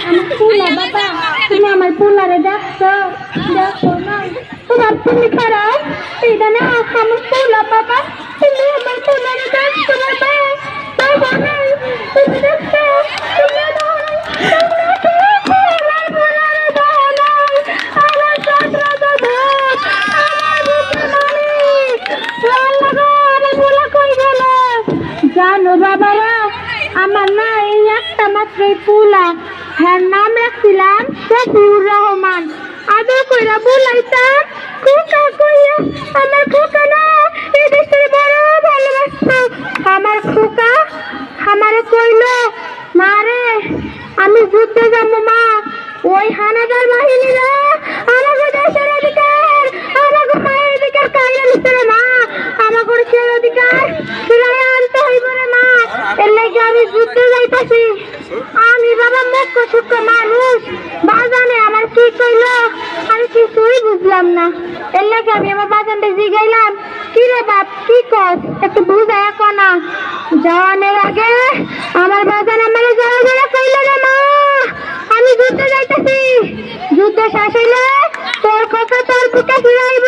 আমার পোলা বাবা তুমি আমার পোলারে দেখছো দেখো না তোমার তুমি খারাপ এটা না আমার পোলা বাবা তুমি আমার পোলারে দেখছো বাবা বাবা না তুমি দেখছো তুমি না জানো বাবারা আমার না এই একটা মাত্রই পোলা হ্যাঁ নাম রাখছিলাম শফিউর রহমান আদর কইরা বলাইতাম খোকা কইয়া আমার খোকা না এই দেশের বড় ভালোবাসতো আমার খোকা আমারে কইলো মারে আমি যুদ্ধে যাবো মা ওই হানাদার বাহিনীরা আমাকে দেশের অধিকার আমাকে মায়ের অধিকার কাইরা নিচ্ছে রে মা আমাকে সেই অধিকার ফিরাই আনতে হইব রে মা এর লাগে আমি যুদ্ধে যাইতাছি আমি বাবা মুখ্য সূক্ষ্ম মানুষ বাজানে আমার কি কইলো আমি কিছুই বুঝলাম না এর লাগে আমি আমার বাজানটা জিগাইলাম কি রে বাপ কি কস একটু বুঝায় কনা যাওয়ানের আগে আমার বাজান আমার যাওয়া যাওয়া কইলো রে মা আমি যুদ্ধে যাইতাছি যুদ্ধ শেষ হইলে তোর কথা তোর বুকে ফিরাইব